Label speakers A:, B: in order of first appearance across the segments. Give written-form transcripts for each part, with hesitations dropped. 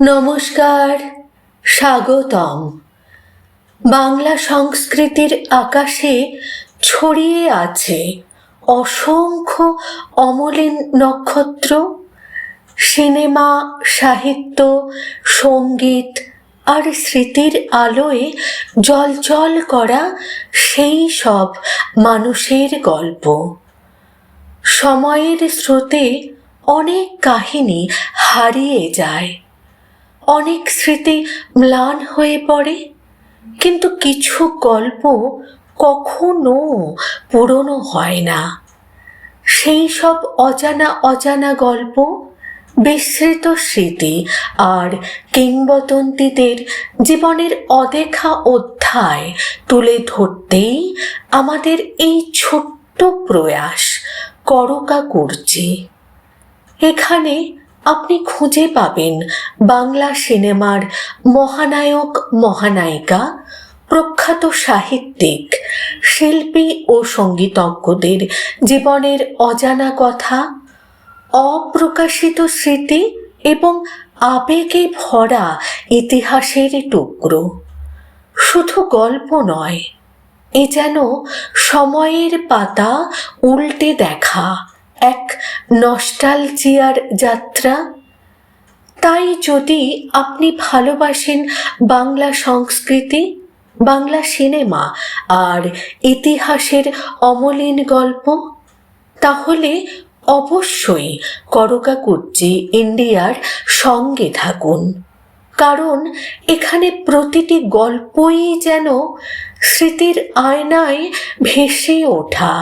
A: নমস্কার, স্বাগতম। বাংলা সংস্কৃতির আকাশে ছড়িয়ে আছে অসংখ্য অমলিন নক্ষত্র। সিনেমা, সাহিত্য, সঙ্গীত আর স্মৃতির আলোয় জ্বলজ্বল করা সেই সব মানুষের গল্প। সময়ের স্রোতে অনেক কাহিনী হারিয়ে যায়, অনেক স্মৃতি ম্লান হয়ে পড়ে, কিন্তু কিছু গল্প কখনো পুরনো হয় না। সেই সব অজানা গল্প, বিস্মৃত স্মৃতি আর কিংবদন্তিদের জীবনের অদেখা অধ্যায় তুলে ধরতেই আমাদের এই ছোট্ট প্রয়াস করকা করছি। এখানে আপনি খুঁজে পাবেন বাংলা সিনেমার মহানায়ক মহানায়িকা, প্রখ্যাত সাহিত্যিক, শিল্পী ও সঙ্গীতজ্ঞদের জীবনের অজানা কথা, অপ্রকাশিত স্মৃতি এবং আবেগে ভরা ইতিহাসের টুকরো। শুধু গল্প নয়, এ যেন সময়ের পাতা উল্টে দেখা এক নস্টালজিয়ার যাত্রা। তাই যদি আপনি ভালোবাসেন বাংলা সংস্কৃতি, বাংলা সিনেমা আর ইতিহাসের অমলিন গল্প, তাহলে অবশ্যই করকা কুর্চি ইন্ডিয়ার সঙ্গে থাকুন। কারণ এখানে প্রতিটি গল্পই যেন স্মৃতির আয়নায় ভেসে ওঠা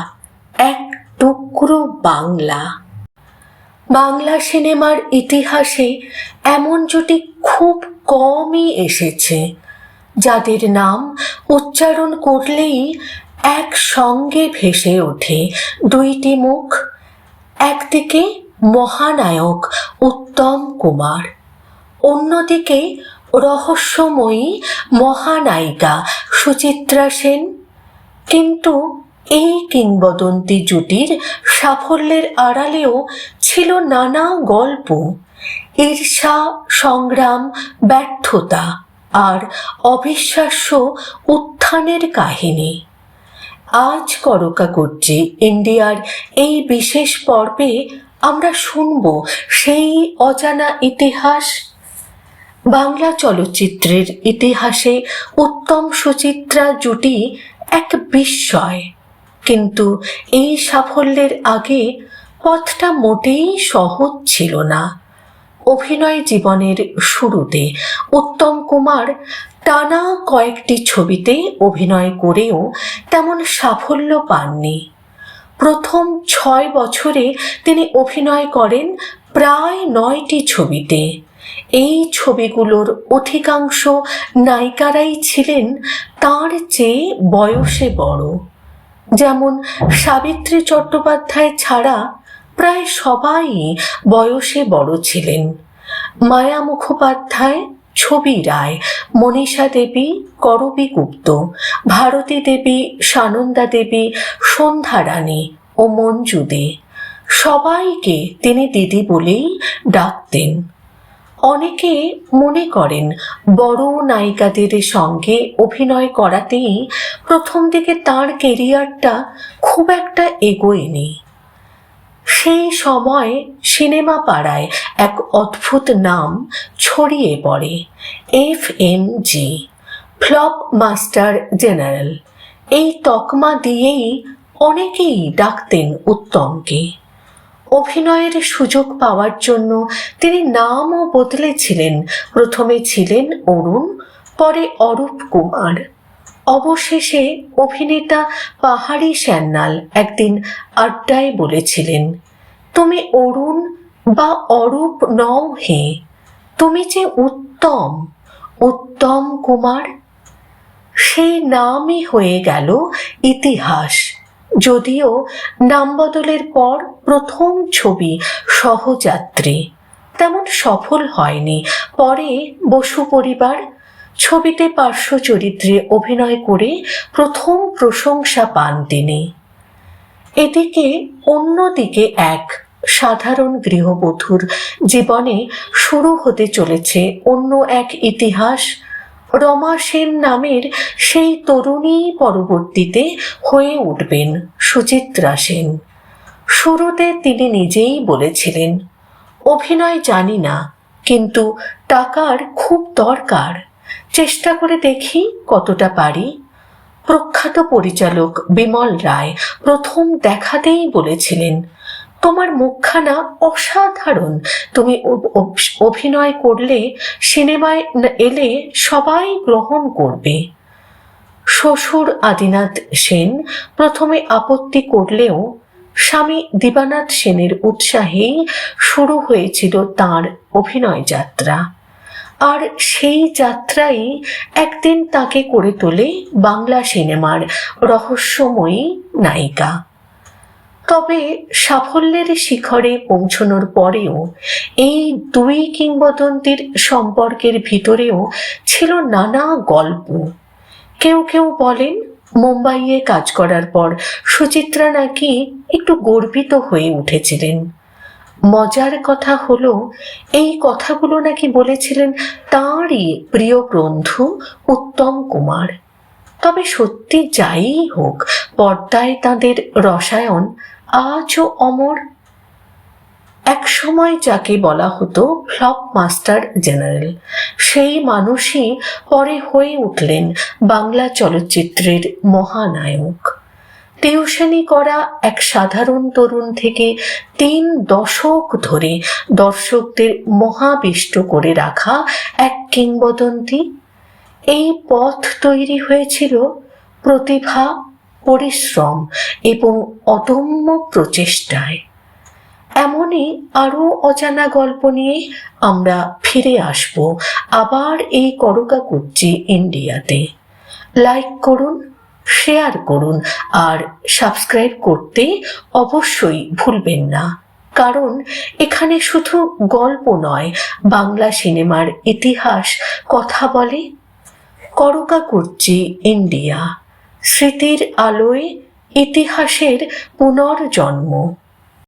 A: এক টুকরো বাংলা। বাংলা সিনেমার ইতিহাসে এমন জুটি খুব কমই এসেছে যাদের নাম উচ্চারণ করলেই একসঙ্গে ভেসে ওঠে দুইটি মুখ। একদিকে মহানায়ক উত্তম কুমার, অন্যদিকে রহস্যময়ী মহানায়িকা সুচিত্রা সেন। কিন্তু এই কিংবদন্তি জুটির সাফল্যের আড়ালেও ছিল নানা গল্প, ঈর্ষা, সংগ্রাম, ব্যর্থতা আর অবিশ্বাস্য উত্থানের কাহিনী। আজ করকা কুর্চি ইন্ডিয়ার এই বিশেষ পর্বে আমরা শুনব সেই অজানা ইতিহাস। বাংলা চলচ্চিত্রের ইতিহাসে উত্তম সুচিত্রা জুটি এক বিস্ময়, কিন্তু এই সাফল্যের আগে পথটা মোটেই সহজ ছিল না। অভিনয় জীবনের শুরুতে উত্তম কুমার টানা কয়েকটি ছবিতে অভিনয় করেও তেমন সাফল্য পাননি। প্রথম 6 বছরে তিনি অভিনয় করেন প্রায় 9টি ছবিতে। এই ছবিগুলোর অধিকাংশ নায়িকারাই ছিলেন তাঁর চেয়ে বয়সে বড়। যেমন সাবিত্রী চট্টোপাধ্যায় ছাড়া প্রায় সবাই বয়সে বড় ছিলেন। মায়া মুখোপাধ্যায়, ছবি রায়, মনীষা দেবী, করবী গুপ্ত, ভারতী দেবী, সানন্দা দেবী, সন্ধ্যা রানী ও মঞ্জু দে, সবাইকে তিনি দিদি বলেই ডাকতেন। অনেকে মনে করেন বড় নায়িকাদের সঙ্গে অভিনয় করাতেই প্রথম দিকে তাঁর কেরিয়ারটা খুব একটা এগোয়নি। সেই সময় সিনেমা পাড়ায় এক অদ্ভুত নাম ছড়িয়ে পড়ে, FMG, ফ্লপ মাস্টার জেনারেল। এই তকমা দিয়েই অনেকেই ডাকতেন উত্তমকে। অভিনয়ের সুযোগ পাওয়ার জন্য তিনি নামও বদলেছিলেন। প্রথমে ছিলেন অরুণ, পরে অরূপ কুমার। অবশেষে অভিনেতা পাহাড়ি সান্যাল একদিন আড্ডায় বলেছিলেন, তুমি অরুণ বা অরূপ নও হে, তুমি যে উত্তম, উত্তম কুমার। সেই নামই হয়ে গেল ইতিহাস। যদিও নাম বদলের পর প্রথম ছবি সহযাত্রী তেমন সফল হয়নি। পরে বসু পরিবার ছবিতে পার্শ্ব চরিত্রে অভিনয় করে প্রথম প্রশংসা পান তিনি। এদিকে অন্যদিকে এক সাধারণ গৃহবধূর জীবনে শুরু হতে চলেছে অন্য এক ইতিহাস। রমা সেন নামের সেই তরুণী পরবর্তীতে হয়ে উঠবেন সুচিত্রা সেন। শুরুতে তিনি নিজেই বলেছিলেন, অভিনয় জানি না, কিন্তু টাকার খুব দরকার, চেষ্টা করে দেখি কতটা পারি। প্রখ্যাত পরিচালক বিমল রায় প্রথম দেখাতেই বলেছিলেন, তোমার মুখখানা অসাধারণ, তুমি অভিনয় করলে, সিনেমায় এলে সবাই গ্রহণ করবে। শ্বশুর আদিনাথ সেন প্রথমে আপত্তি করলেও স্বামী দিবানাথ সেনের উৎসাহেই শুরু হয়েছিল তাঁর অভিনয় যাত্রা। আর সেই যাত্রাই একদিন তাকে করে তোলে বাংলা সিনেমার রহস্যময়ী নায়িকা। তবে সাফল্যের শিখরে পৌঁছানোর পরেও এই দুই কিংবদন্তির সম্পর্কের ভিতরেও ছিল নানা গল্প। কেউ কেউ বলেন, মুম্বাইয়ে কাজ করার পর সুচিত্রা নাকি একটু গর্বিত হয়ে উঠেছিলেন। মজার কথা হলো, এই কথাগুলো নাকি বলেছিলেন তাঁরই প্রিয় বন্ধু উত্তম কুমার। তবে সত্যি যাই হোক, পর্দায় তাঁদের রসায়ন আজও অমর। এক সময় যাকে বলা হতো ফ্লপ মাস্টার জেনারেল, সেই মানুষই পরে হয়ে উঠলেন বাংলা চলচ্চিত্রের মহানায়ক। টিউশনি করা এক সাধারণ তরুণ থেকে 3 দশক ধরে দর্শকদের মহাবিষ্ট করে রাখা এক কিংবদন্তি। এই পথ তৈরি হয়েছিল প্রতিভা, পরিশ্রম এবং অদম্য প্রচেষ্টায়। এমনই আরও অজানা গল্প নিয়ে আমরা ফিরে আসব আবার এই করকাকুচ্চি ইন্ডিয়াতে। লাইক করুন, শেয়ার করুন আর সাবস্ক্রাইব করতে অবশ্যই ভুলবেন না, কারণ এখানে শুধু গল্প নয়, বাংলা সিনেমার ইতিহাস কথা বলে। করকাকুচ্চি ইন্ডিয়া, স্মৃতির আলোয় ইতিহাসের পুনর্জন্ম।